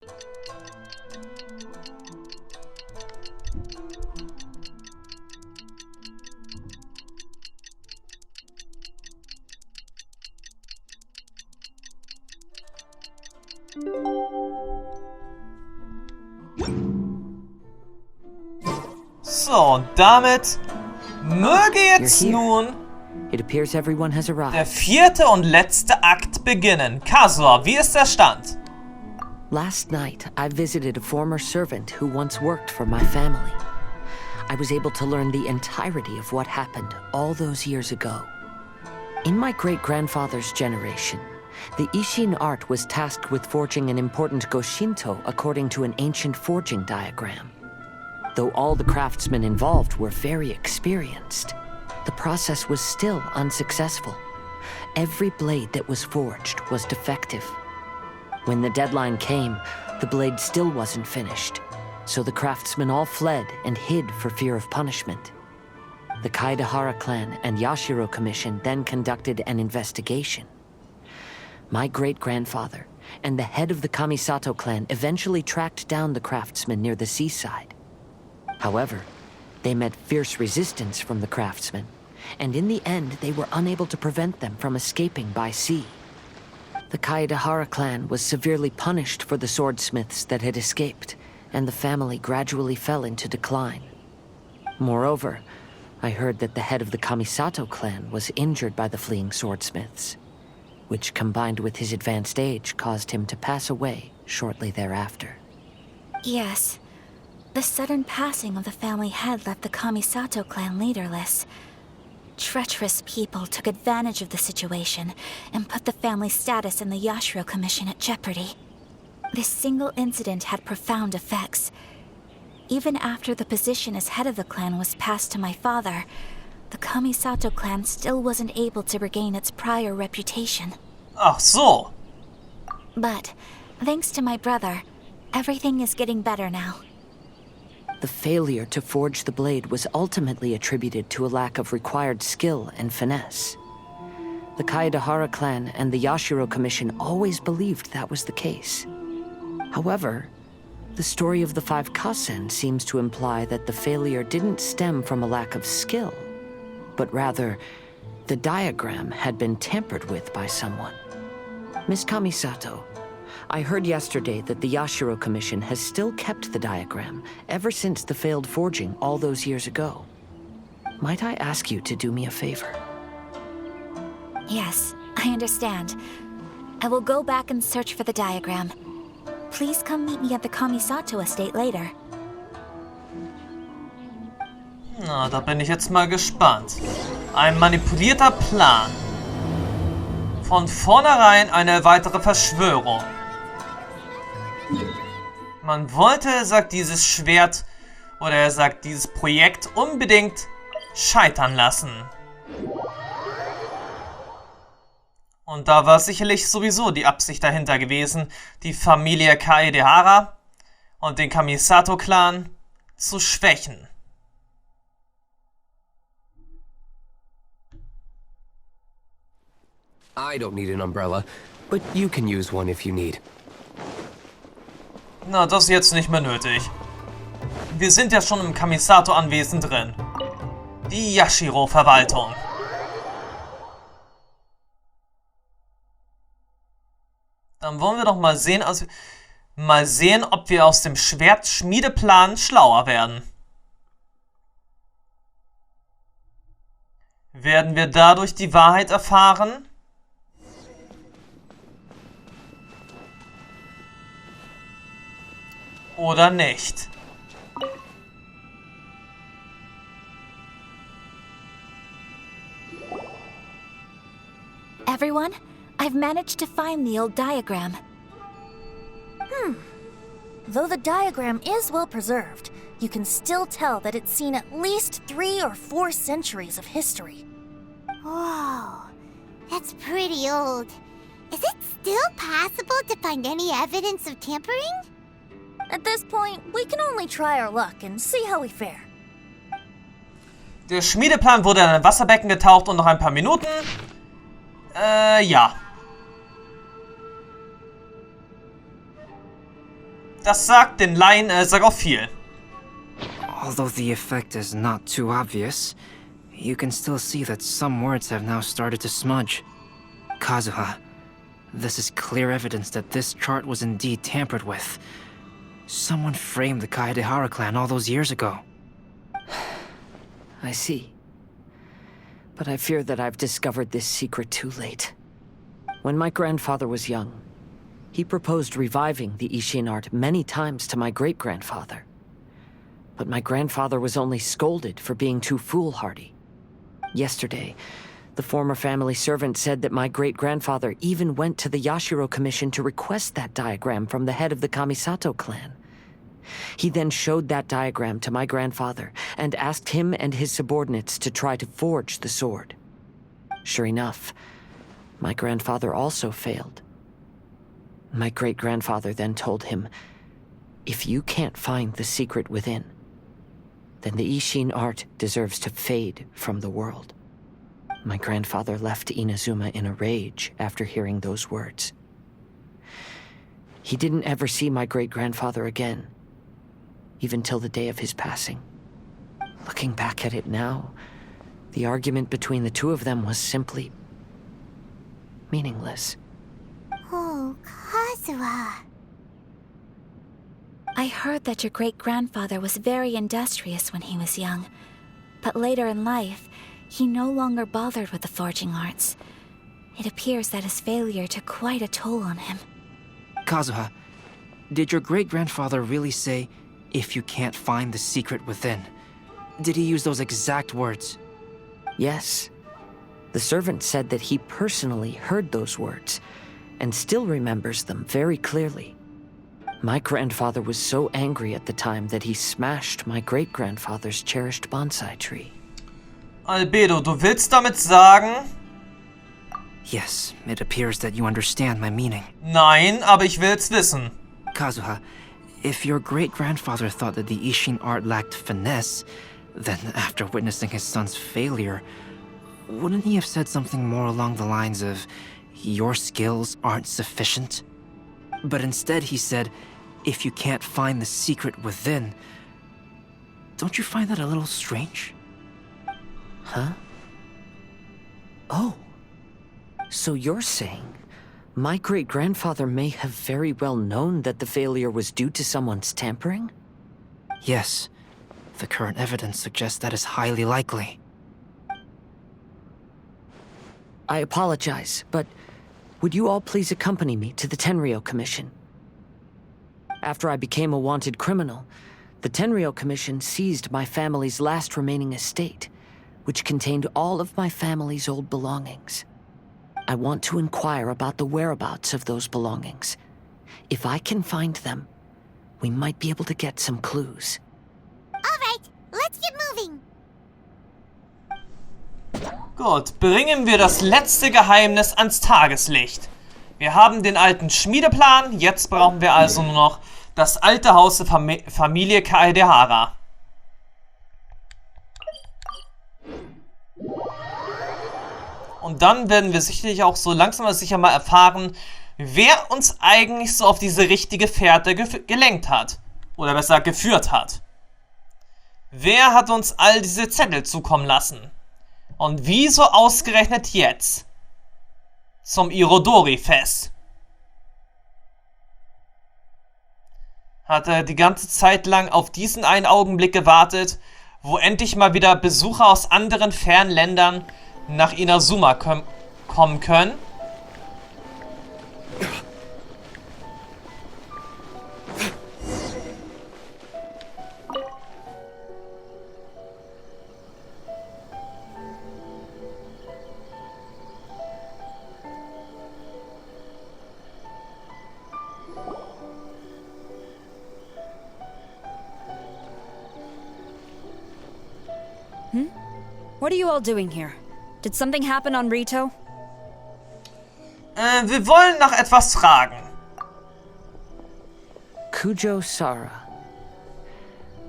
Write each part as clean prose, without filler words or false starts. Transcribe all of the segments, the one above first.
So, und damit möge jetzt nun It appears everyone has arrived. der vierte und letzte Akt beginnen. Kasua, wie ist der Stand? Last night, I visited a former servant who once worked for my family. I was able to learn the entirety of what happened all those years ago. In my great-grandfather's generation, the Ishin art was tasked with forging an important Goshinto according to an ancient forging diagram. Though all the craftsmen involved were very experienced, the process was still unsuccessful. Every blade that was forged was defective. When the deadline came, the blade still wasn't finished, so the craftsmen all fled and hid for fear of punishment. The Kaedehara Clan and Yashiro Commission then conducted an investigation. My great-grandfather and the head of the Kamisato-Clan eventually tracked down the craftsmen near the seaside. However, they met fierce resistance from the craftsmen, and in the end they were unable to prevent them from escaping by sea. The Kaedehara clan was severely punished for the swordsmiths that had escaped, and the family gradually fell into decline. Moreover, I heard that the head of the Kamisato clan was injured by the fleeing swordsmiths, which combined with his advanced age caused him to pass away shortly thereafter. Yes. The sudden passing of the family head left the Kamisato clan leaderless. Treacherous people took advantage of the situation and put the family's status in the Yashiro Commission at jeopardy. This single incident had profound effects. Even after the position as head of the clan was passed to my father, the Kamisato clan still wasn't able to regain its prior reputation. Ach so. But, thanks to my brother, everything is getting better now. The failure to forge the blade was ultimately attributed to a lack of required skill and finesse. The Kaedehara clan and the Yashiro Commission always believed that was the case. However, the story of the 5 Kasen seems to imply that the failure didn't stem from a lack of skill, but rather, the diagram had been tampered with by someone. Miss Kamisato, I heard yesterday that the Yashiro Commission has still kept the diagram ever since the failed forging all those years ago. Might I ask you to do me a favor? Yes, I understand. I will go back and search for the diagram. Please come meet me at the Kamisato estate later. Na, da bin ich jetzt mal gespannt. Ein manipulierter Plan. Von vornherein eine weitere Verschwörung. Man wollte, sagt dieses Schwert, oder er sagt dieses Projekt unbedingt scheitern lassen. Und da war sicherlich sowieso die Absicht dahinter gewesen, die Familie Kaedehara und den Kamisato-Clan zu schwächen. I don't need an umbrella, but you can use one if you need. Na, das ist jetzt nicht mehr nötig. Wir sind ja schon im Kamisato-Anwesen drin. Die Yashiro-Verwaltung. Dann wollen wir doch mal sehen, ob wir aus dem Schwertschmiedeplan schlauer werden. Werden wir dadurch die Wahrheit erfahren? Oder nicht? Everyone, I've managed to find the old diagram. Though the diagram is well preserved, you can still tell that it's seen at least 3 or 4 centuries of history. Whoa, that's pretty old. Is it still possible to find any evidence of tampering? At this point, we can only try our luck and see how we fare. Der Schmiedeplan wurde in ein Wasserbecken getaucht und noch ein paar Minuten. Ja. Das sagt den Laien sag auch viel. Although the effect is not too obvious, you can still see that some words have now started to smudge. Kazuha, this is clear evidence that this chart was indeed tampered with. Someone framed the Kaedehara clan all those years ago. I see. But I fear that I've discovered this secret too late. When my grandfather was young, he proposed reviving the Ishin art many times to my great-grandfather. But my grandfather was only scolded for being too foolhardy. Yesterday, the former family servant said that my great-grandfather even went to the Yashiro Commission to request that diagram from the head of the Kamisato-Clan. He then showed that diagram to my grandfather and asked him and his subordinates to try to forge the sword. Sure enough, my grandfather also failed. My great-grandfather then told him, if you can't find the secret within, then the Ishin art deserves to fade from the world. My grandfather left Inazuma in a rage after hearing those words. He didn't ever see my great-grandfather again, even till the day of his passing. Looking back at it now, the argument between the two of them was simply meaningless. Oh, Kazuha. I heard that your great-grandfather was very industrious when he was young, but later in life, he no longer bothered with the forging arts. It appears that his failure took quite a toll on him. Kazuha, did your great-grandfather really say, if you can't find the secret within? Did he use those exact words? Yes. The servant said that he personally heard those words, and still remembers them very clearly. My grandfather was so angry at the time that he smashed my great-grandfather's cherished bonsai tree. Albedo, du willst damit sagen? Yes, it appears that you understand my meaning. Nein, aber ich will's wissen. Kazuha, if your great-grandfather thought that the Ishin art lacked finesse, then after witnessing his son's failure, wouldn't he have said something more along the lines of, your skills aren't sufficient? But instead he said, if you can't find the secret within. Don't you find that a little strange? Huh? Oh. So you're saying my great-grandfather may have very well known that the failure was due to someone's tampering? Yes. The current evidence suggests that is highly likely. I apologize, but would you all please accompany me to the Tenryou Commission? After I became a wanted criminal, the Tenryou Commission seized my family's last remaining estate, which contained all of my family's old belongings. I want to inquire about the whereabouts of those belongings. If I can find them, we might be able to get some clues. Alright, let's get moving. Gut, bringen wir das letzte Geheimnis ans Tageslicht. Wir haben den alten Schmiedeplan, jetzt brauchen wir also nur noch das alte Haus der Familie Kaedehara. Und dann werden wir sicherlich auch so langsam aber sicher mal erfahren, wer uns eigentlich so auf diese richtige Fährte gelenkt hat. Oder besser geführt hat. Wer hat uns all diese Zettel zukommen lassen? Und wieso ausgerechnet jetzt? Zum Irodori-Fest. Hat er die ganze Zeit lang auf diesen einen Augenblick gewartet, wo endlich mal wieder Besucher aus anderen fernen Ländern nach Inazuma kommen können? What are you all doing here? Did something happen on Rito? Wir wollen nach etwas fragen. Kujo Sara.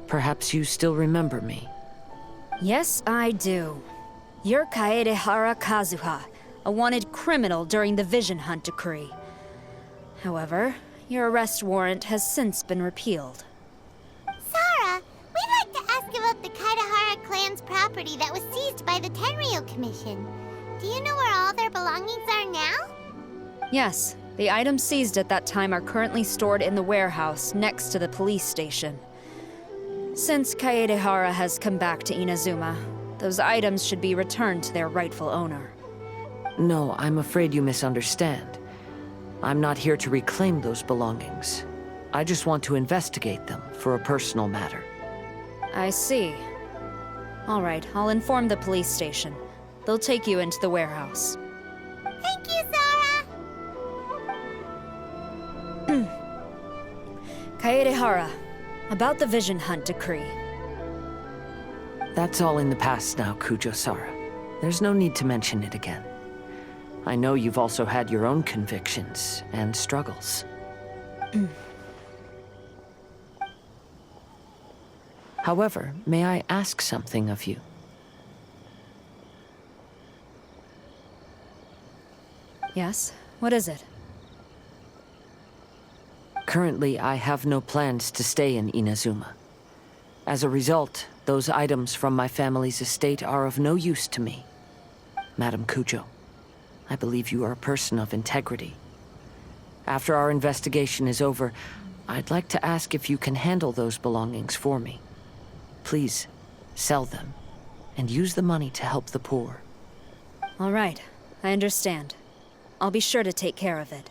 Perhaps you still remember me. Yes, I do. You're Kaedehara Kazuha, a wanted criminal during the Vision Hunt decree. However, Your arrest warrant has since been repealed. Sarah, we'd like to ask about the Kaedehara clan's property that was seized by the Tenryou Commission. Do you know where all their belongings are now? Yes, the items seized at that time are currently stored in the warehouse next to the police station. Since Kaedehara has come back to Inazuma, those items should be returned to their rightful owner. No, I'm afraid you misunderstand. I'm not here to reclaim those belongings. I just want to investigate them for a personal matter. I see. All right, I'll inform the police station. They'll take you into the warehouse. Thank you, Sarah! Kaedehara, about the Vision Hunt decree. That's all in the past now, Kujo-Sara. There's no need to mention it again. I know you've also had your own convictions and struggles. However, may I ask something of you? Yes? What is it? Currently, I have no plans to stay in Inazuma. As a result, those items from my family's estate are of no use to me. Madam Kujo, I believe you are a person of integrity. After our investigation is over, I'd like to ask if you can handle those belongings for me. Please, sell them, and use the money to help the poor. All right, I understand. I'll be sure to take care of it.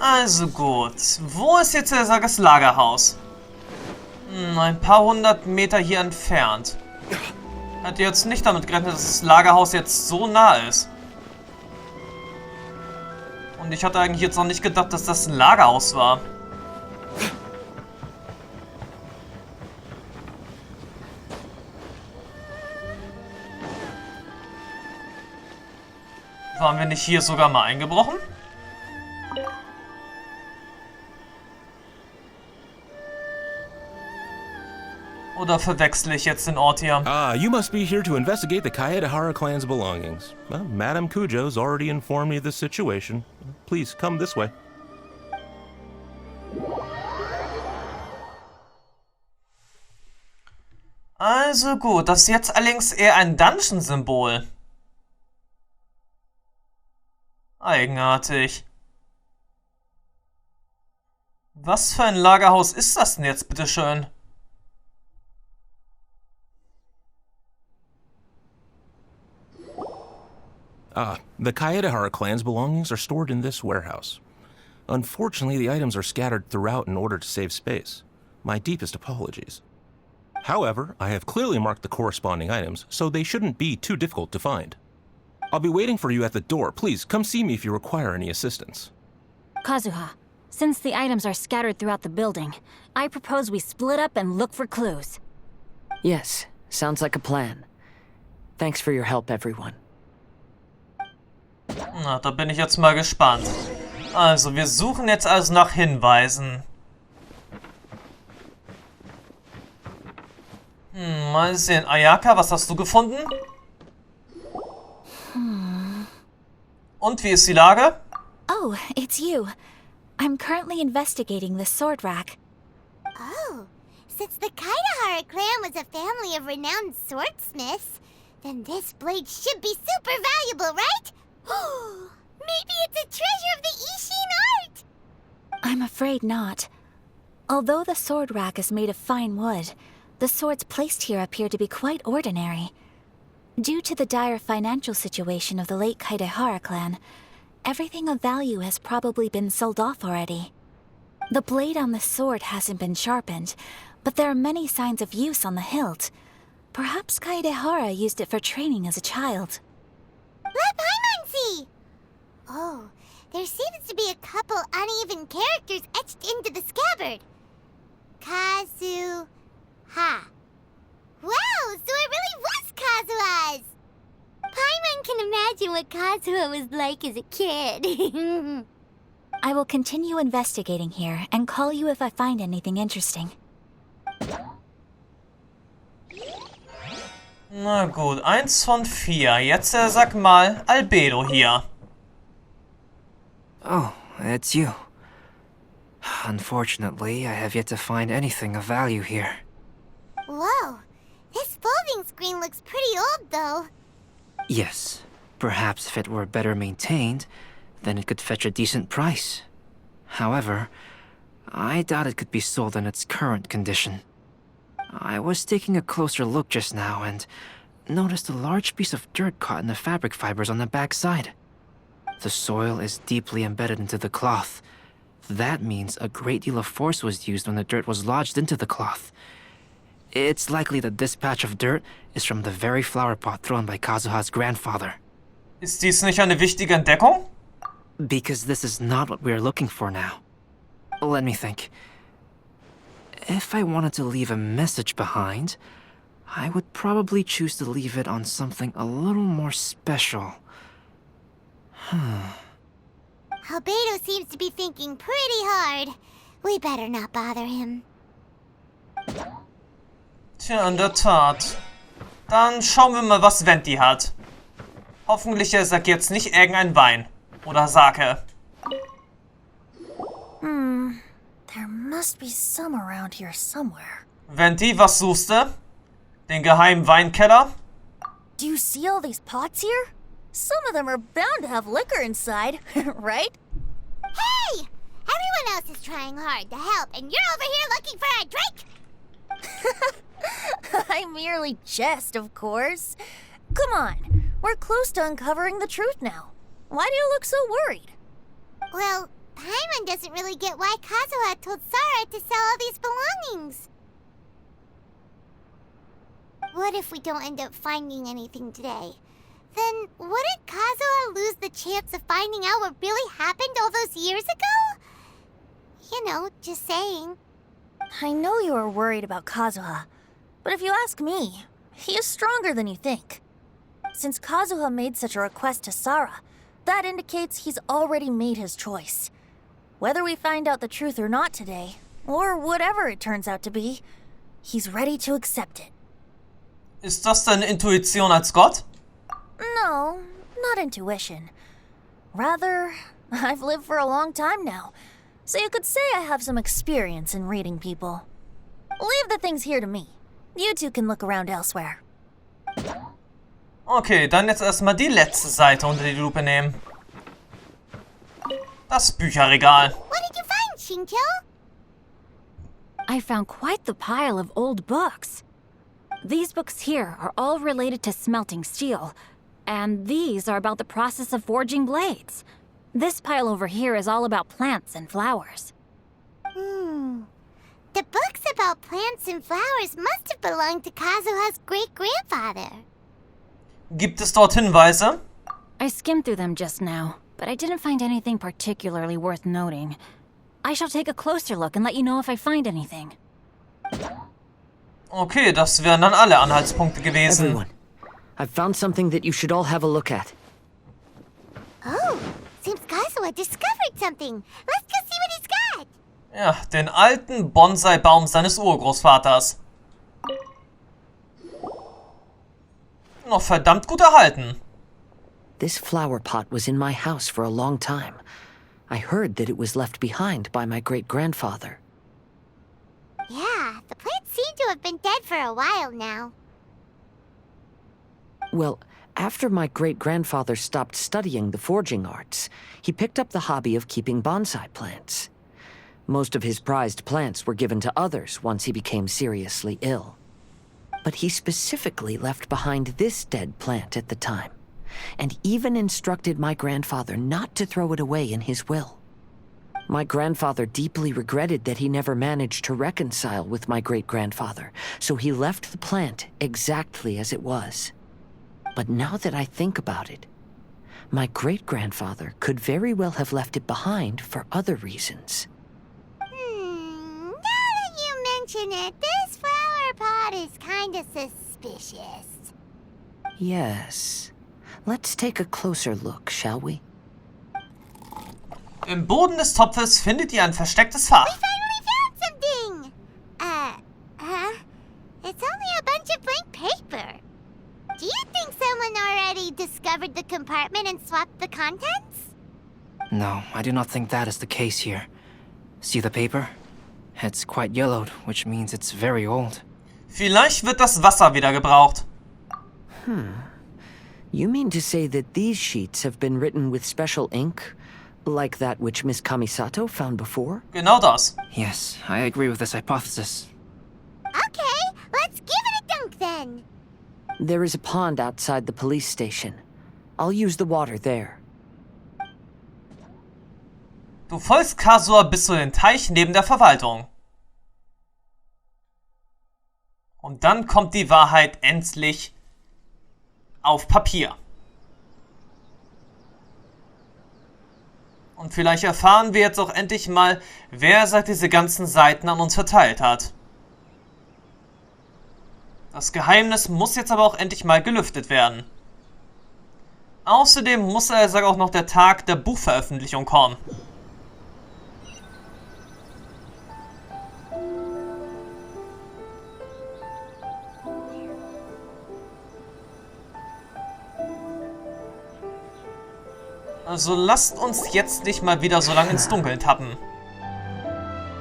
Also gut. Wo ist jetzt das Lagerhaus? Ein paar hundert Meter hier entfernt. Hätte jetzt nicht damit gerechnet, dass das Lagerhaus jetzt so nah ist. Und ich hatte eigentlich jetzt noch nicht gedacht, dass das ein Lagerhaus war. Waren wir nicht hier sogar mal eingebrochen? Oder verwechsle ich jetzt den Ort hier? Ah, you must be here to investigate the Kaedehara clan's belongings. Well, Madame Kujo's already informed me of the situation. Please, come this way. Also gut, das ist jetzt allerdings eher ein Dungeon-Symbol. Eigenartig. Was für ein Lagerhaus ist das denn jetzt, bitteschön? The Kaedehara clan's belongings are stored in this warehouse. Unfortunately, the items are scattered throughout in order to save space. My deepest apologies. However, I have clearly marked the corresponding items, so they shouldn't be too difficult to find. I'll be waiting for you at the door. Please, come see me if you require any assistance. Kazuha, since the items are scattered throughout the building, I propose we split up and look for clues. Yes, sounds like a plan. Thanks for your help, everyone. Na, da bin ich jetzt mal gespannt. Also, wir suchen jetzt also nach Hinweisen. Mal sehen. Ayaka, was hast du gefunden? Und wie ist die Lage? Oh, it's you. I'm currently investigating the sword rack. Oh, since the Kaedehara clan was a family of renowned swordsmiths, then this blade should be super valuable, right? Maybe it's a treasure of the Ishin art! I'm afraid not. Although the sword rack is made of fine wood, the swords placed here appear to be quite ordinary. Due to the dire financial situation of the late Kaedehara clan, everything of value has probably been sold off already. The blade on the sword hasn't been sharpened, but there are many signs of use on the hilt. Perhaps Kaedehara used it for training as a child. Let Paimon see! Oh, there seems to be a couple uneven characters etched into the scabbard. Kazu-ha. Wow, so it really was Kazuha's! Paimon can imagine what Kazuha was like as a kid. I will continue investigating here and call you if I find anything interesting. Na gut, 1 von 4. Jetzt sag mal Albedo hier. Oh, it's you. Unfortunately, I have yet to find anything of value here. Whoa, this folding screen looks pretty old though. Yes, perhaps if it were better maintained, then it could fetch a decent price. However, I doubt it could be sold in its current condition. I was taking a closer look just now and noticed a large piece of dirt caught in the fabric fibers on the back side. The soil is deeply embedded into the cloth. That means a great deal of force was used when the dirt was lodged into the cloth. It's likely that this patch of dirt is from the very flower pot thrown by Kazuha's grandfather. Ist dies nicht eine wichtige Entdeckung? Because this is not what we are looking for now. Let me think. If I wanted to leave a message behind, I would probably choose to leave it on something a little more special. Albedo seems to be thinking pretty hard. We better not bother him. Tja, in der Tat. Dann schauen wir mal, was Venti hat. Hoffentlich sagt jetzt nicht irgendein Wein. Oder Sake. There must be some around here somewhere. Venti, was suchst du? Den geheimen Weinkeller? Do you see all these pots here? Some of them are bound to have liquor inside, right? Hey! Everyone else is trying hard to help, and you're over here looking for a drink? I merely jest, of course. Come on, we're close to uncovering the truth now. Why do you look so worried? Well, Paimon doesn't really get why Kazuha told Sarah to sell all these belongings. What if we don't end up finding anything today? Then wouldn't Kazuha lose the chance of finding out what really happened all those years ago? You know, just saying. I know you are worried about Kazuha, but if you ask me, he is stronger than you think. Since Kazuha made such a request to Sarah, that indicates he's already made his choice. Whether we find out the truth or not today, or whatever it turns out to be, he's ready to accept it. Ist das deine Intuition als Gott? No, not intuition. Rather, I've lived for a long time now, so you could say I have some experience in reading people. Leave the things here to me. You two can look around elsewhere. Okay, dann jetzt erstmal die letzte Seite unter die Lupe nehmen. Das Bücherregal. What did you find, Shinjo? I found quite the pile of old books. These books here are all related to smelting steel, and these are about the process of forging blades. This pile over here is all about plants and flowers. The books about plants and flowers must have belonged to Kazuha's great-grandfather. Gibt es dort Hinweise? I skimmed through them just now, but I didn't find anything particularly worth noting. I shall take a closer look and let you know if I find anything. Okay, das wären dann alle Anhaltspunkte gewesen. Everyone, I've found something that you should all have a look at. Oh, seems Kazuha discovered something. Let's go see what he's got. Ja, den alten Bonsai-Baum seines Urgroßvaters. Noch verdammt gut erhalten. This flower pot was in my house for a long time. I heard that it was left behind by my great-grandfather. Yeah, the plants seem to have been dead for a while now. Well, after my great-grandfather stopped studying the forging arts, he picked up the hobby of keeping bonsai plants. Most of his prized plants were given to others once he became seriously ill. But he specifically left behind this dead plant at the time, and even instructed my grandfather not to throw it away in his will. My grandfather deeply regretted that he never managed to reconcile with my great-grandfather, so he left the plant exactly as it was. But now that I think about it, my great-grandfather could very well have left it behind for other reasons. Now that you mention it, this flower pot is kinda suspicious. Yes. Let's take a closer look, shall we? Im Boden des Topfes findet ihr ein verstecktes Fach. We finally found something! It's only a bunch of blank paper. No, I do not think that is the case here. See the paper? It's quite yellowed, which means it's very old. Vielleicht wird das Wasser wieder gebraucht. You mean to say that these sheets have been written with special ink? Like that which Miss Kamisato found before? Genau das. Yes, I agree with this hypothesis. Okay, let's give it a dunk then. There is a pond outside the police station. I'll use the water there. Du folgst Kazuha bis zu den Teich neben der Verwaltung. Und dann kommt die Wahrheit endlich auf Papier. Und vielleicht erfahren wir jetzt auch endlich mal, wer diese ganzen Seiten an uns verteilt hat. Das Geheimnis muss jetzt aber auch endlich mal gelüftet werden. Außerdem muss auch noch der Tag der Buchveröffentlichung kommen. Also lasst uns jetzt nicht mal wieder so lange ins Dunkeln tappen.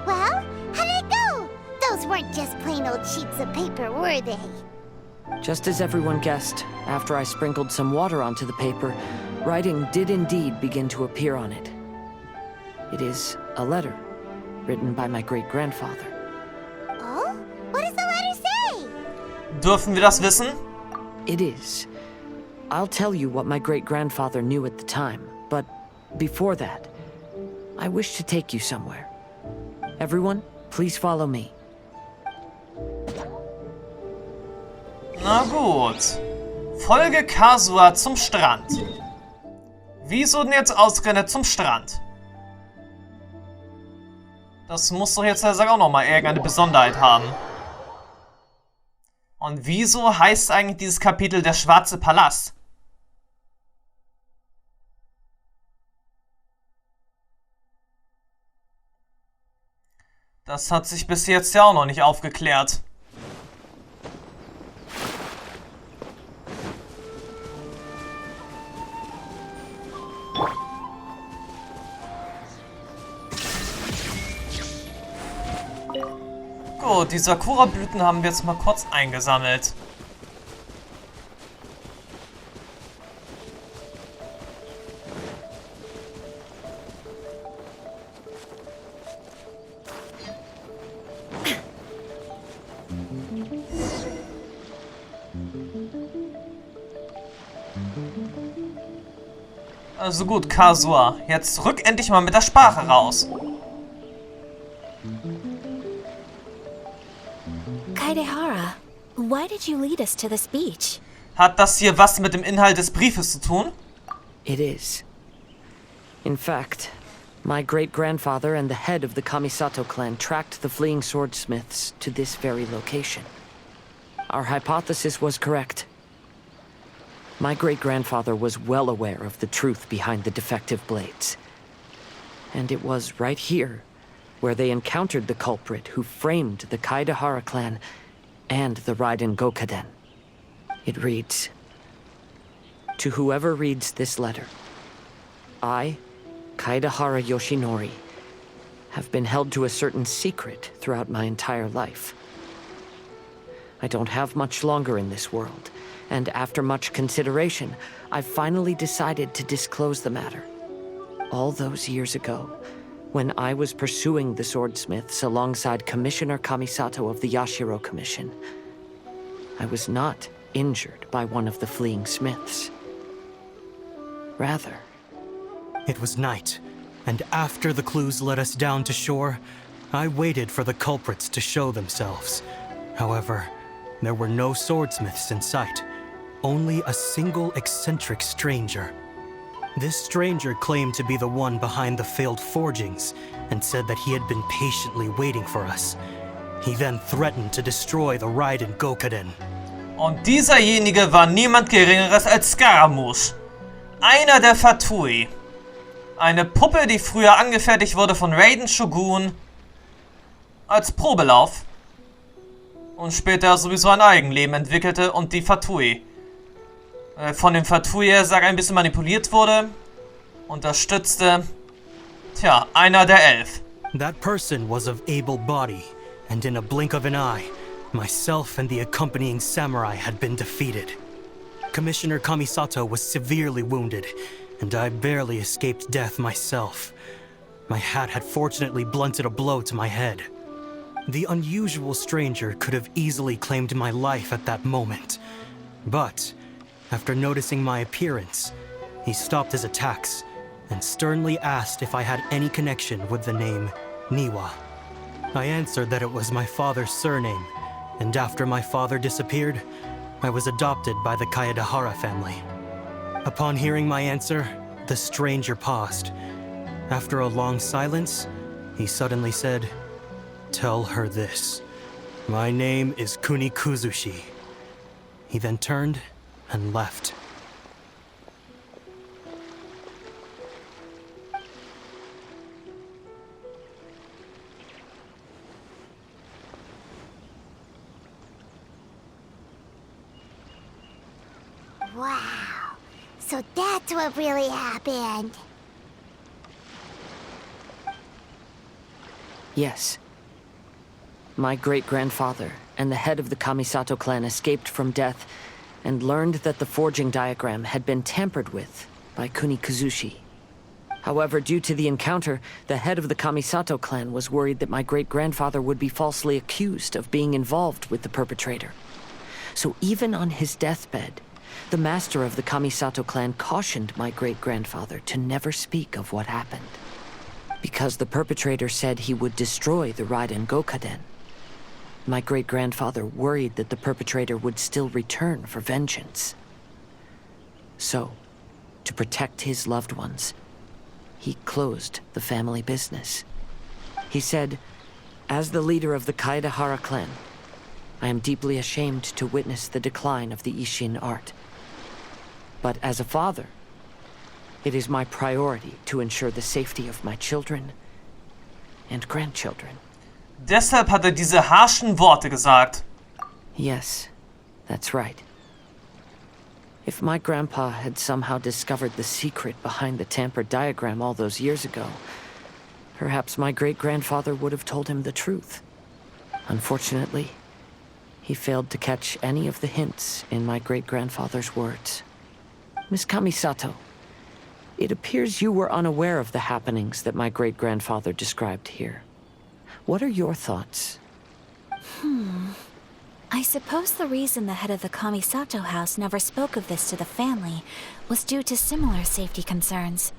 Well, how did it go? Those weren't just plain old sheets of paper, were they? Just as everyone guessed, after I sprinkled some water onto the paper, writing did indeed begin to appear on it. It is a letter, written by my great-grandfather. Oh? What does the letter say? Dürfen wir das wissen? It is. I'll tell you what my great-grandfather knew at the time, but before that, I wish to take you somewhere. Everyone, please follow me. Na gut. Folge Kazuha zum Strand. Wieso denn jetzt ausgerechnet zum Strand? Das muss doch jetzt auch nochmal irgendeine Besonderheit haben. Und wieso heißt eigentlich dieses Kapitel der schwarze Palast? Das hat sich bis jetzt ja auch noch nicht aufgeklärt. Gut, die Sakura-Blüten haben wir jetzt mal kurz eingesammelt. Also gut, Kazuha, jetzt rück endlich mal mit der Sprache raus. Kaedehara, why did you lead us to this beach? Hat das hier was mit dem Inhalt des Briefes zu tun? It is. In fact, my great-grandfather and the head of the Kamisato-Clan tracked the fleeing swordsmiths to this very location. Our hypothesis was correct. My great-grandfather was well aware of the truth behind the defective blades. And it was right here where they encountered the culprit who framed the Kaedehara clan and the Raiden Gokaden. It reads, "To whoever reads this letter, I, Kaedehara Yoshinori, have been held to a certain secret throughout my entire life. I don't have much longer in this world, and after much consideration, I finally decided to disclose the matter. All those years ago, when I was pursuing the swordsmiths alongside Commissioner Kamisato of the Yashiro Commission, I was not injured by one of the fleeing smiths. Rather, it was night, and after the clues led us down to shore, I waited for the culprits to show themselves. However, there were no swordsmiths in sight, only a single eccentric stranger. This stranger claimed to be the one behind the failed forgings and said that he had been patiently waiting for us. He then threatened to destroy the Raiden Gokaden. Und dieserjenige war niemand Geringeres als Scaramouche, einer der Fatui. Eine Puppe, die früher angefertigt wurde von Raiden Shogun als Probelauf und später sowieso ein Eigenleben entwickelte und die Fatui von dem Fatui ein bisschen manipuliert wurde, unterstützte Tja, einer der 11. That person was of able body, and in a blink of an eye, myself and the accompanying samurai had been defeated. Commissioner Kamisato was severely wounded, and I barely escaped death myself. My hat had fortunately blunted a blow to my head. The unusual stranger could have easily claimed my life at that moment. But, after noticing my appearance, he stopped his attacks and sternly asked if I had any connection with the name Niwa. I answered that it was my father's surname, and after my father disappeared, I was adopted by the Kaedehara family. Upon hearing my answer, the stranger paused. After a long silence, he suddenly said, "Tell her this. My name is Kunikuzushi." He then turned and left. Wow. So that's what really happened. Yes. My great-grandfather and the head of the Kamisato-Clan escaped from death and learned that the forging diagram had been tampered with by Kunikuzushi. However, due to the encounter, the head of the Kamisato-Clan was worried that my great-grandfather would be falsely accused of being involved with the perpetrator. So even on his deathbed, the master of the Kamisato-Clan cautioned my great-grandfather to never speak of what happened, because the perpetrator said he would destroy the Raiden Gokaden. My great-grandfather worried that the perpetrator would still return for vengeance. So, to protect his loved ones, he closed the family business. He said, "As the leader of the Kaedehara clan, I am deeply ashamed to witness the decline of the Ishin art. But as a father, it is my priority to ensure the safety of my children and grandchildren." Deshalb hat er diese harschen Worte gesagt. Yes, that's right. If my grandpa had somehow discovered the secret behind the tampered diagram all those years ago, perhaps my great-grandfather would have told him the truth. Unfortunately, he failed to catch any of the hints in my great-grandfather's words. Miss Kamisato, it appears you were unaware of the happenings that my great-grandfather described here. What are your thoughts? I suppose the reason the head of the Kamisato house never spoke of this to the family was due to similar safety concerns.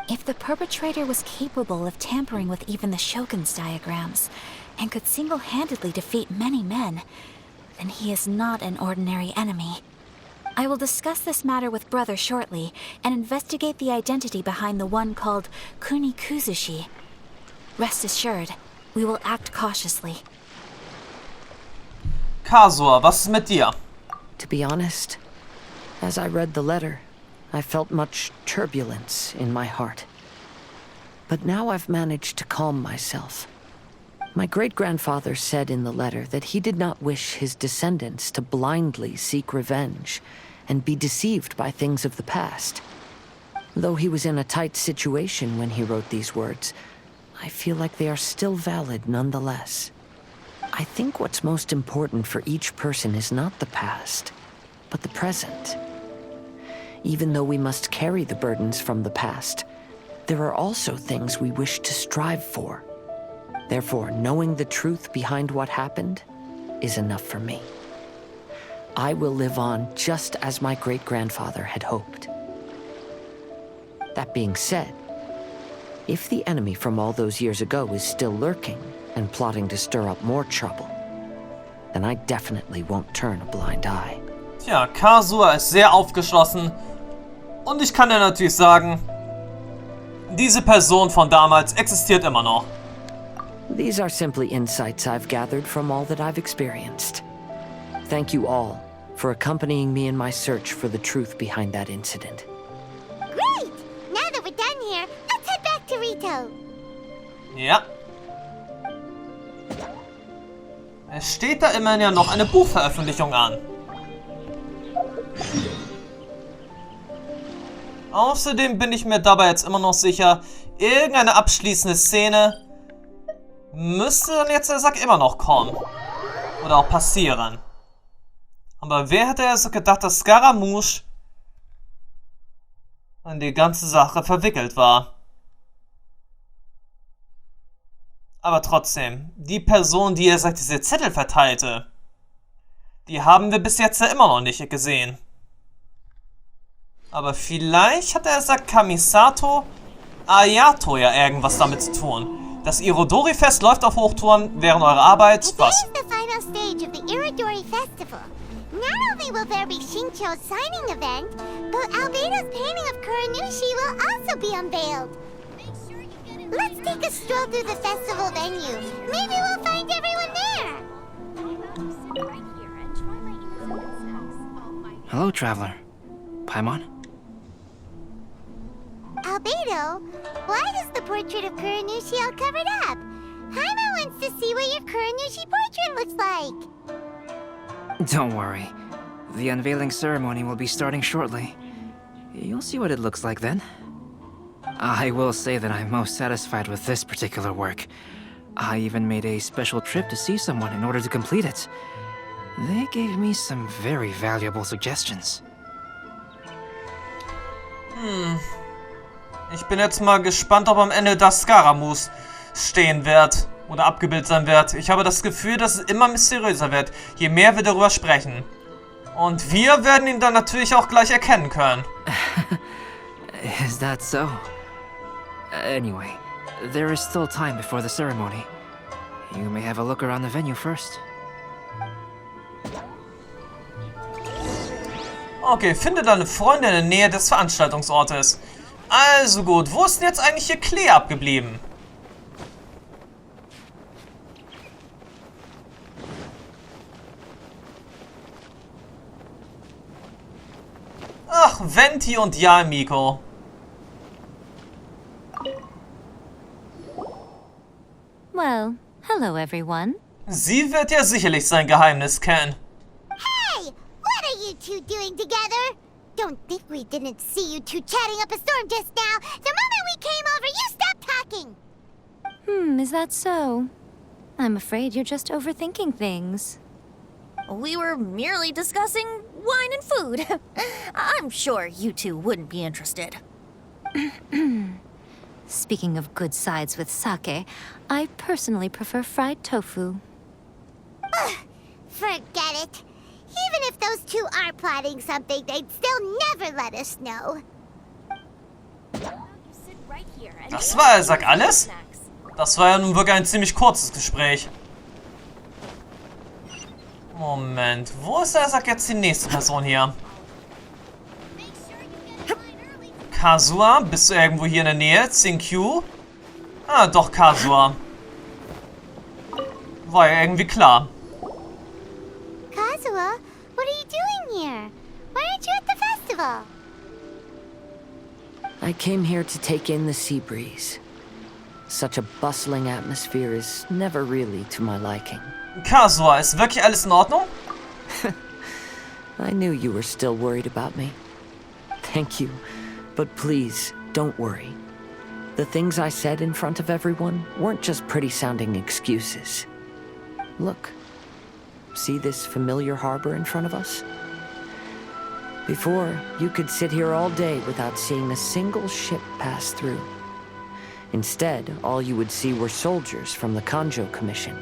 If the perpetrator was capable of tampering with even the Shogun's diagrams, and could single-handedly defeat many men, then he is not an ordinary enemy. I will discuss this matter with Brother shortly, and investigate the identity behind the one called Kunikuzushi. Rest assured, we will act cautiously. Kasua, was ist mit dir? To be honest, as I read the letter, I felt much turbulence in my heart. But now I've managed to calm myself. My great-grandfather said in the letter that he did not wish his descendants to blindly seek revenge and be deceived by things of the past. Though he was in a tight situation when he wrote these words, I feel like they are still valid nonetheless. I think what's most important for each person is not the past, but the present. Even though we must carry the burdens from the past, there are also things we wish to strive for. Therefore, knowing the truth behind what happened is enough for me. I will live on just as my great-grandfather had hoped. That being said, if the enemy from all those years ago is still lurking and plotting to stir up more trouble, then I definitely won't turn a blind eye. Tja, Kasua ist sehr aufgeschlossen. Und ich kann dir natürlich sagen, diese Person von damals existiert immer noch. These are simply insights I've gathered from all that I've experienced. Thank you all for accompanying me in my search for the truth behind that incident. Great! Now that we're done here, let's head back to Rito. Ja. Es steht da immerhin ja noch eine Buchveröffentlichung an. Außerdem bin ich mir dabei jetzt immer noch sicher, irgendeine abschließende Szene müsste dann jetzt der Sack immer noch kommen. Oder auch passieren. Aber wer hätte also gedacht, dass Scaramouche in die ganze Sache verwickelt war? Aber trotzdem, die Person, die er sagt, diese Zettel verteilte, die haben wir bis jetzt ja immer noch nicht gesehen. Aber vielleicht hat er sagt Kamisato Ayato ja irgendwas damit zu tun. Das Irodori-Fest läuft auf Hochtouren während eurer Arbeit. Was? Today is the final stage of the Irodori Festival. Not only will there be Shincho's signing event, but Albedo's painting of Kuranushi will also be unveiled. Let's take a stroll through the festival venue. Maybe we'll find everyone there. Hello, traveler. Paimon? Albedo, why is the portrait of Kuranushi all covered up? Haima wants to see what your Kuranushi portrait looks like. Don't worry. The unveiling ceremony will be starting shortly. You'll see what it looks like then. I will say that I'm most satisfied with this particular work. I even made a special trip to see someone in order to complete it. They gave me some very valuable suggestions. Ich bin jetzt mal gespannt, ob am Ende das Scaramouche stehen wird oder abgebildet sein wird. Ich habe das Gefühl, dass es immer mysteriöser wird, je mehr wir darüber sprechen. Und wir werden ihn dann natürlich auch gleich erkennen können. Is that so? Anyway, there is still time before the ceremony. You may have a look around the venue first. Okay, finde deine Freunde in der Nähe des Veranstaltungsortes. Also gut, wo ist denn jetzt eigentlich hier Klee abgeblieben? Ach, Venti und ja, Miko. Well, hello everyone. Sie wird ja sicherlich sein Geheimnis kennen. Hey, what are you two doing together? Don't think we didn't see you two chatting up a storm just now. The moment we came over, you stopped talking. Is that so? I'm afraid you're just overthinking things. We were merely discussing wine and food. I'm sure you two wouldn't be interested. Speaking of good sides with sake, I personally prefer fried tofu. Forget it. Even if those two are plotting something, they'd still never let us know. Das war, er sagt alles? Das war ja nun wirklich ein ziemlich kurzes Gespräch. Moment, wo ist sagt jetzt die nächste Person hier? Kazuha, bist du irgendwo hier in der Nähe? Zinkyou? Ah, doch, Kazuha. War ja irgendwie klar. Kazuha, what are you doing here? Why aren't you at the festival? I came here to take in the sea breeze. Such a bustling atmosphere is never really to my liking. Kazuha, ist wirklich alles in Ordnung? I knew you were still worried about me. Thank you. But please, don't worry. The things I said in front of everyone weren't just pretty-sounding excuses. Look. See this familiar harbor in front of us? Before, you could sit here all day without seeing a single ship pass through. Instead, all you would see were soldiers from the Kanjo Commission,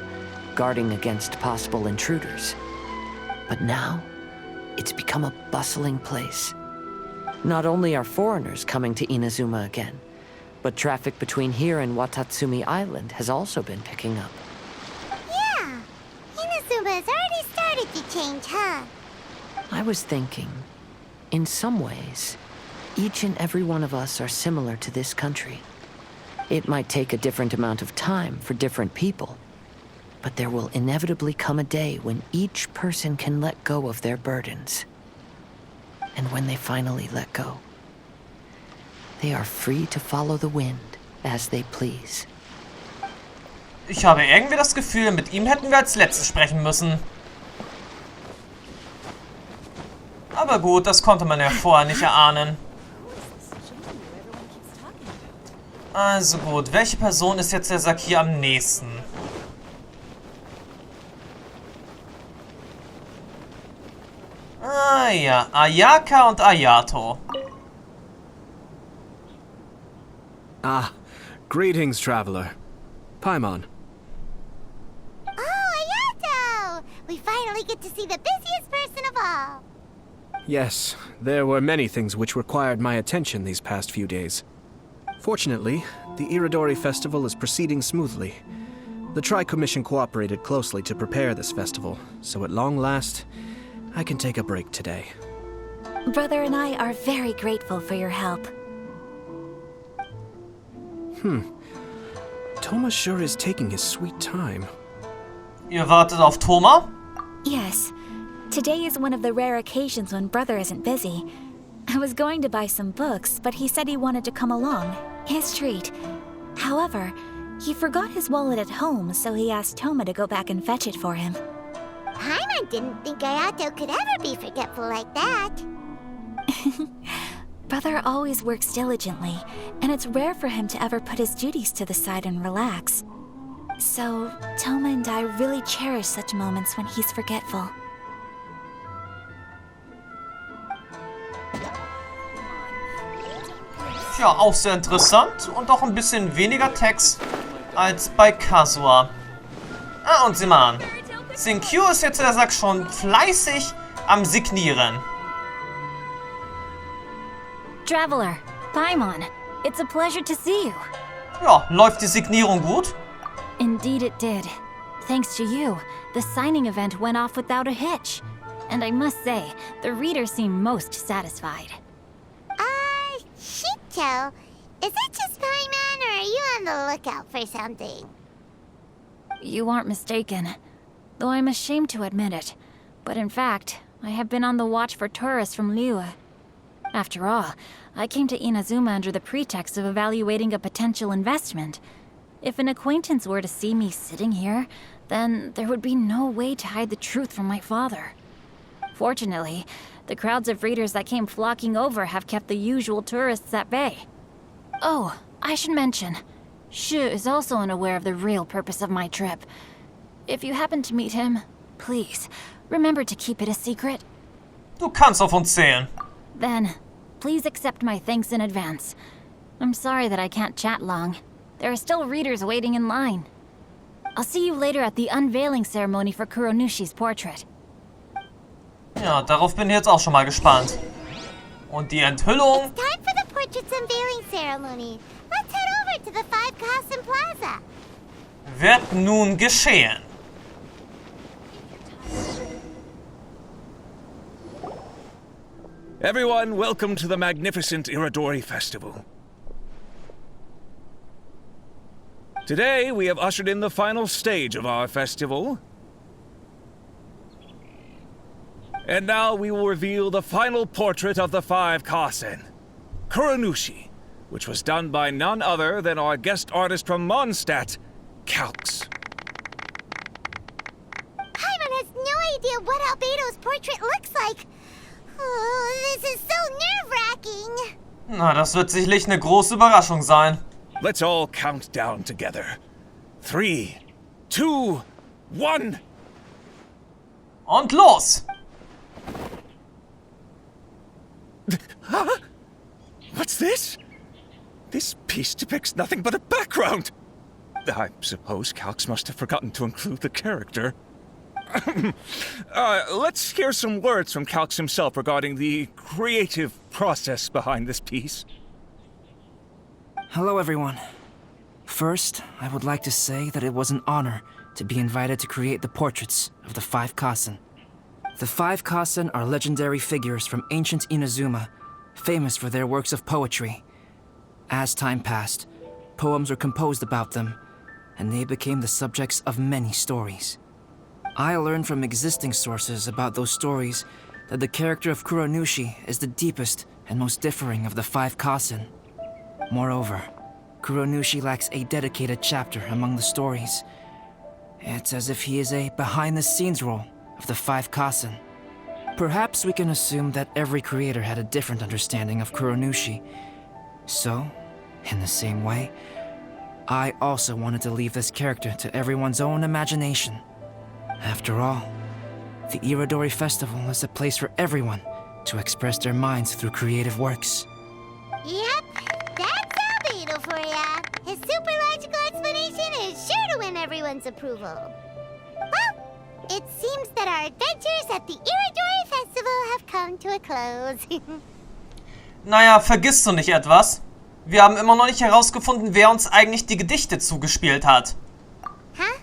guarding against possible intruders. But now, it's become a bustling place. Not only are foreigners coming to Inazuma again, but traffic between here and Watatsumi Island has also been picking up. Yeah, Inazuma's already started to change, huh? I was thinking, in some ways, each and every one of us are similar to this country. It might take a different amount of time for different people, but there will inevitably come a day when each person can let go of their burdens. And when they finally let go, they are free to follow the wind as they please. Ich habe irgendwie das Gefühl, mit ihm hätten wir als letztes sprechen müssen. Aber gut, das konnte man ja vorher nicht erahnen. Also gut, welche Person ist jetzt der Sack hier am nächsten? Ah ja, Ayaka und Ayato. Ah, greetings, traveler. Paimon. Oh, Ayato! We finally get to see the busiest person of all. Yes, there were many things which required my attention these past few days. Fortunately, the Irodori Festival is proceeding smoothly. The Tri-Commission cooperated closely to prepare this festival, so at long last, I can take a break today. Brother and I are very grateful for your help. Toma sure is taking his sweet time. Ihr wartet auf Toma? Yes. Today is one of the rare occasions when Brother isn't busy. I was going to buy some books, but he said he wanted to come along. His treat. However, he forgot his wallet at home, so he asked Toma to go back and fetch it for him. Paimon didn't think Ayato could ever be forgetful like that. Brother always works diligently, and it's rare for him to ever put his duties to the side and relax. So, Toma and I really cherish such moments when he's forgetful. Ja, auch sehr interessant und auch ein bisschen weniger Text als bei Kazuha. Ah, und sieh mal an. Sinkyu ist jetzt der Sack schon fleißig am Signieren. Traveler, Paimon, it's a pleasure to see you. Ja, läuft die Signierung gut? Indeed it did. Thanks to you, the signing event went off without a hitch. And I must say, the readers seem most satisfied. Shito, is it just Paimon, or are you on the lookout for something? You aren't mistaken, though I'm ashamed to admit it. But in fact, I have been on the watch for tourists from Liyue. After all, I came to Inazuma under the pretext of evaluating a potential investment. If an acquaintance were to see me sitting here, then there would be no way to hide the truth from my father. Fortunately, the crowds of readers that came flocking over have kept the usual tourists at bay. Oh, I should mention, Shu is also unaware of the real purpose of my trip. If you happen to meet him, please, remember to keep it a secret. Du kannst auf uns zählen. Then, please accept my thanks in advance. I'm sorry that I can't chat long. There are still readers waiting in line. I'll see you later at the unveiling ceremony for Kuronushi's portrait. Ja, darauf bin ich jetzt auch schon mal gespannt. Und die Enthüllung... It's time for the portrait's unveiling ceremony. Let's head over to the 5 Kasen Plaza. wird nun geschehen. Everyone, welcome to the magnificent Irodori Festival. Today, we have ushered in the final stage of our festival. And now we will reveal the final portrait of the 5 Kasen, Kuronushi, which was done by none other than our guest artist from Mondstadt, Calx. Paimon has no idea what Albedo's portrait looks like. Oh, this is so nerve-wracking. Na, das wird sicherlich eine große Überraschung sein. Let's all count down together. 3, 2, 1. Und los! Huh? What's this? This piece depicts nothing but a background. I suppose Calx must have forgotten to include the character. Let's hear some words from Calx himself regarding the creative process behind this piece. Hello, everyone. First, I would like to say that it was an honor to be invited to create the portraits of the 5 Kasen. The 5 Kasen are legendary figures from ancient Inazuma, famous for their works of poetry. As time passed, poems were composed about them, and they became the subjects of many stories. I learned from existing sources about those stories that the character of Kuronushi is the deepest and most differing of the 5 Kasen. Moreover, Kuronushi lacks a dedicated chapter among the stories. It's as if he is a behind-the-scenes role of the 5 Kasen. Perhaps we can assume that every creator had a different understanding of Kuronushi. So, In the same way, I also wanted to leave this character to everyone's own imagination. After all, the Irodori Festival is a place for everyone to express their minds through creative works. Yep, that's Albedo for ya. His super logical explanation is sure to win everyone's approval. Well, it seems that our adventures at the Irodori Festival have come to a close. Naja, vergisst du nicht etwas? Wir haben immer noch nicht herausgefunden, wer uns eigentlich die Gedichte zugespielt hat. Huh?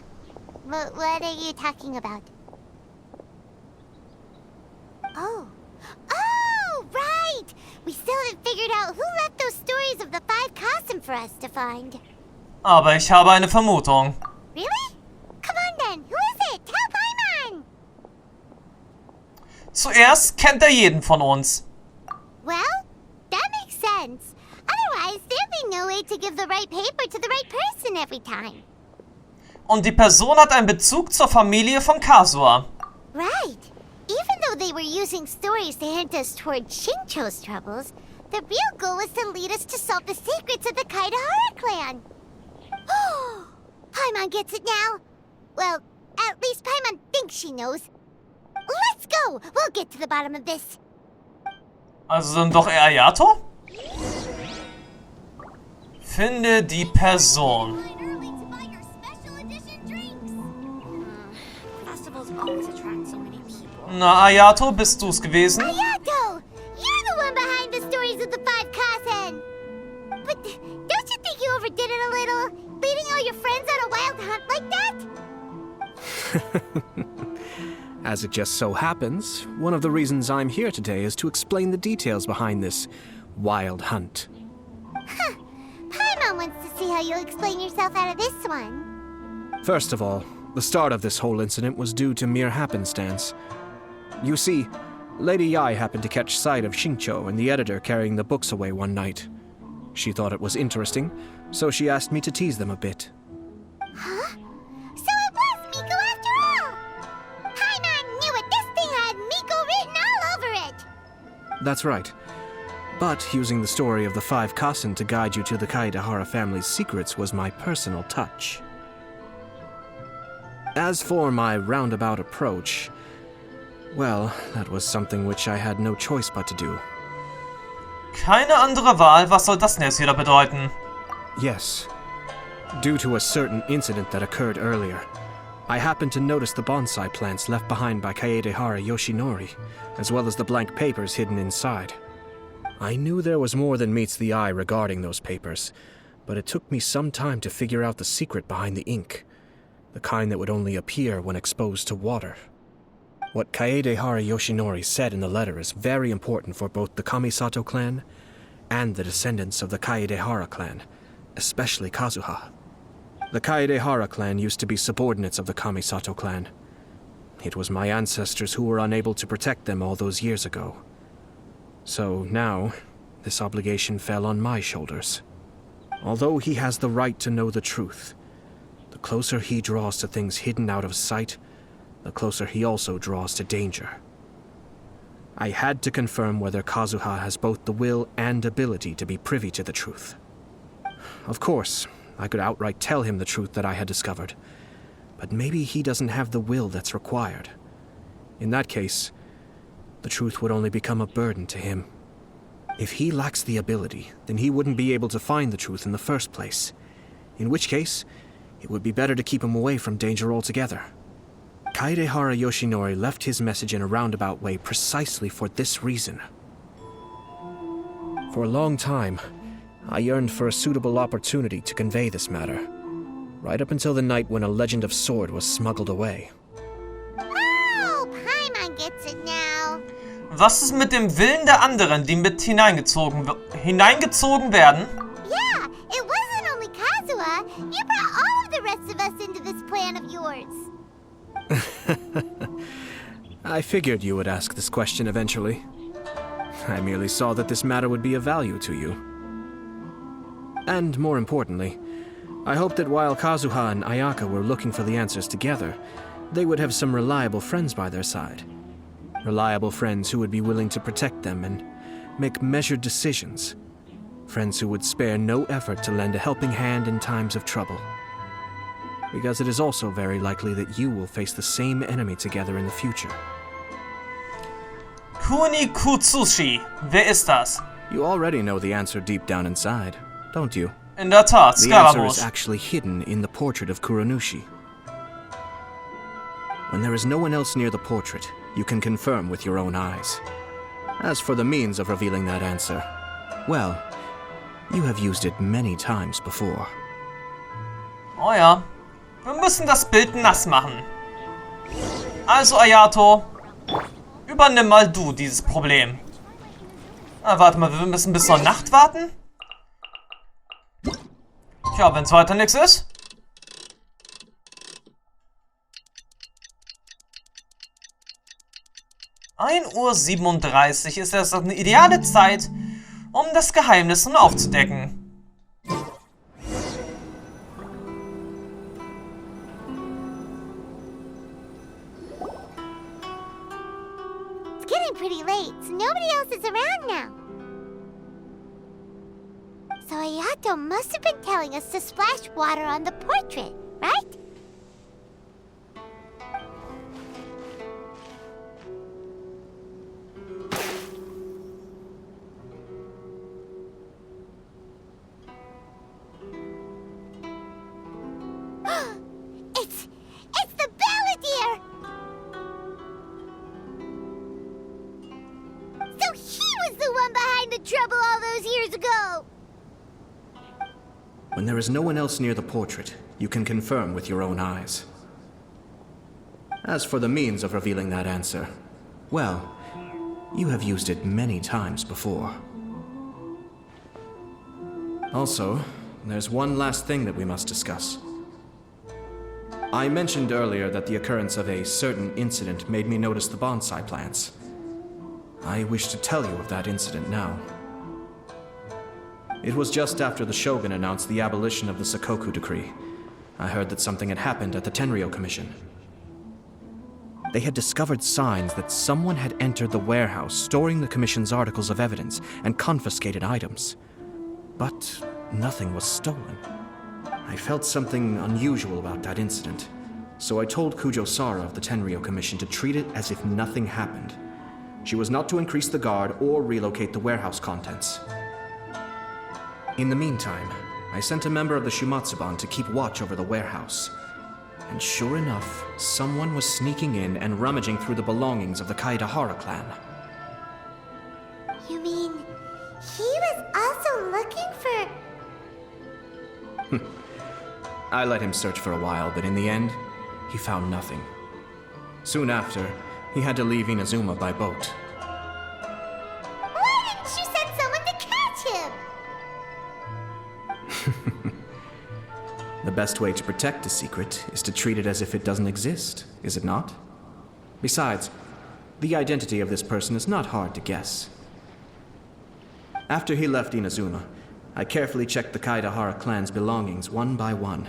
What are you talking about? Oh, right! We still haven't figured out who left those stories of the 5 Kasen for us to find. Aber ich habe eine Vermutung. Really? Come on then, who is it? Tell Paimon! Zuerst kennt er jeden von uns. Well, that makes sense. Otherwise, there'd be no way to give the right paper to the right person every time. Und die Person hat einen Bezug zur Familie von Kazuha. Right. Even though they were using stories to hint us toward Shincho's troubles, the real goal was to lead us to solve the secrets of the Kaedehara Clan. Paimon gets it now. Well, at least Paimon thinks she knows. Let's go! We'll get to the bottom of this. Also dann doch eher Ayato? Finde die Person. Na, Ayato, bist du's gewesen? Ayato! You're the one behind the stories of the 5 Kasen! But don't you think you overdid it a little? Leading all your friends on a wild hunt like that? As it just so happens, one of the reasons I'm here today is to explain the details behind this wild hunt. Huh. Paimon wants to see how you'll explain yourself out of this one. First of all, the start of this whole incident was due to mere happenstance. You see, Lady Yai happened to catch sight of Shincho and the editor carrying the books away one night. She thought it was interesting, so she asked me to tease them a bit. Huh? So it was Miko after all! Paimon knew it! This thing had Miko written all over it! That's right. But using the story of the 5 Kasen to guide you to the Kaedehara family's secrets was my personal touch. As for my roundabout approach, well, that was something which I had no choice but to do. Keine andere Wahl, was soll das denn jetzt wieder bedeuten? Yes. Due to a certain incident that occurred earlier, I happened to notice the bonsai plants left behind by Kaedehara Yoshinori, as well as the blank papers hidden inside. I knew there was more than meets the eye regarding those papers, but it took me some time to figure out the secret behind the ink, the kind that would only appear when exposed to water. What Kaedehara Yoshinori said in the letter is very important for both the Kamisato-Clan and the descendants of the Kaedehara clan, especially Kazuha. The Kaedehara clan used to be subordinates of the Kamisato-Clan. It was my ancestors who were unable to protect them all those years ago. So now, this obligation fell on my shoulders. Although he has the right to know the truth, the closer he draws to things hidden out of sight, the closer he also draws to danger. I had to confirm whether Kazuha has both the will and ability to be privy to the truth. Of course, I could outright tell him the truth that I had discovered, but maybe he doesn't have the will that's required. In that case, the truth would only become a burden to him. If he lacks the ability, then he wouldn't be able to find the truth in the first place, in which case, it would be better to keep him away from danger altogether. Kaedehara Yoshinori left his message in a roundabout way precisely for this reason. For a long time, I yearned for a suitable opportunity to convey this matter, right up until the night when a legend of sword was smuggled away. Oh, Paimon gets it now. Was ist mit dem Willen der anderen, die mit hineingezogen werden? Yeah, it wasn't only Kazuha. You brought all of the rest of us into this plan of yours. I figured you would ask this question eventually. I merely saw that this matter would be of value to you. And more importantly, I hoped that while Kazuha and Ayaka were looking for the answers together, they would have some reliable friends by their side. Reliable friends who would be willing to protect them and make measured decisions. Friends who would spare no effort to lend a helping hand in times of trouble. Because it is also very likely that you will face the same enemy together in the future. Kuni Kutsushi. Wer ist das? You already know the answer deep down inside, don't you? In der Tat, The answer is Scaramouche. actually hidden in the portrait of Kuronushi. When there is no one else near the portrait, you can confirm with your own eyes. As for the means of revealing that answer, well, you have used it many times before. Oh ja. Wir müssen das Bild nass machen. Also, Ayato, übernimm mal du dieses Problem. Ah, warte mal, wir müssen bis zur Nacht warten? Tja, wenn es weiter nichts ist. Uhr 37 ist das eine ideale Zeit, um das Geheimnis nun aufzudecken. It's getting pretty late, so nobody else is around now. So Ayato must have been telling us to splash water on the portrait, right? It's the Balladeer! So he was the one behind the trouble all those years ago! When there is no one else near the portrait, you can confirm with your own eyes. As for the means of revealing that answer, well, you have used it many times before. Also, there's one last thing that we must discuss. I mentioned earlier that the occurrence of a certain incident made me notice the bonsai plants. I wish to tell you of that incident now. It was just after the Shogun announced the abolition of the Sakoku decree. I heard that something had happened at the Tenryou Commission. They had discovered signs that someone had entered the warehouse storing the Commission's articles of evidence and confiscated items. But nothing was stolen. I felt something unusual about that incident, so I told Kujo-Sara of the Tenryou Commission to treat it as if nothing happened. She was not to increase the guard or relocate the warehouse contents. In the meantime, I sent a member of the Shumatsuban to keep watch over the warehouse. And sure enough, someone was sneaking in and rummaging through the belongings of the Kaedehara clan. You mean he was also looking for... I let him search for a while, but in the end, he found nothing. Soon after, he had to leave Inazuma by boat. Why didn't you send someone to catch him? The best way to protect a secret is to treat it as if it doesn't exist, is it not? Besides, the identity of this person is not hard to guess. After he left Inazuma, I carefully checked the Kaedehara clan's belongings one by one,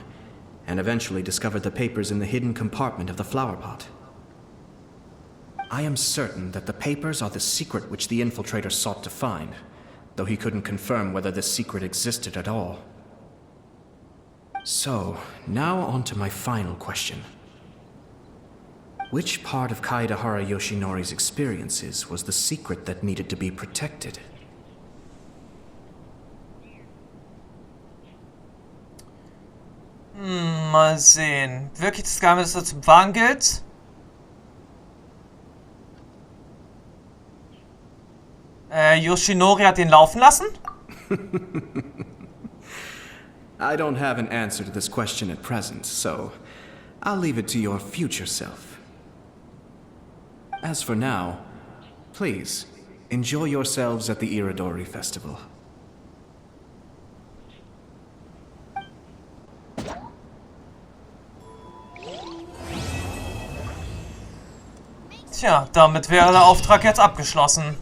and eventually discovered the papers in the hidden compartment of the flower pot. I am certain that the papers are the secret which the infiltrator sought to find, though he couldn't confirm whether this secret existed at all. So, now on to my final question. Which part of Kaedehara Yoshinori's experiences was the secret that needed to be protected? Mal sehen. Wirklich das Geheimnis, das zum Wahren gilt? Yoshinori hat ihn laufen lassen? I don't have an answer to this question at present, so I'll leave it to your future self. As for now, please, enjoy yourselves at the Irodori Festival. Tja, damit wäre der Auftrag jetzt abgeschlossen.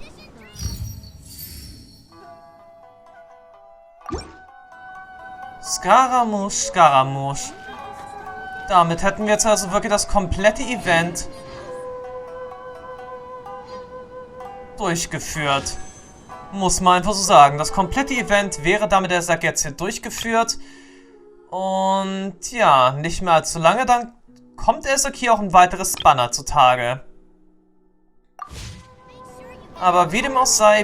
Scaramouche, Scaramouche. Damit hätten wir jetzt also wirklich das komplette Event durchgeführt. Muss man einfach so sagen. Das komplette Event wäre damit, er sagt, jetzt hier durchgeführt. Und ja, nicht mehr allzu lange, dann kommt erst hier auch ein weiteres Banner zutage. Aber wie dem auch sei,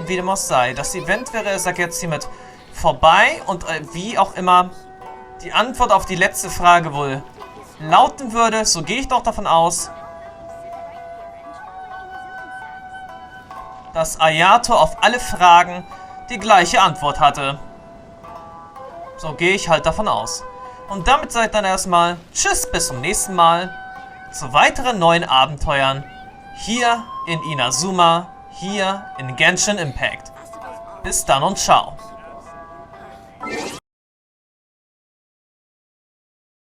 das Event wäre, er sagt, jetzt hiermit vorbei. Und wie auch immer die Antwort auf die letzte Frage wohl lauten würde, so gehe ich doch davon aus, dass Ayato auf alle Fragen die gleiche Antwort hatte. So gehe ich halt davon aus. Und damit seid dann erstmal tschüss, bis zum nächsten Mal zu weiteren neuen Abenteuern hier in Inazuma, hier in Genshin Impact. Bis dann und ciao.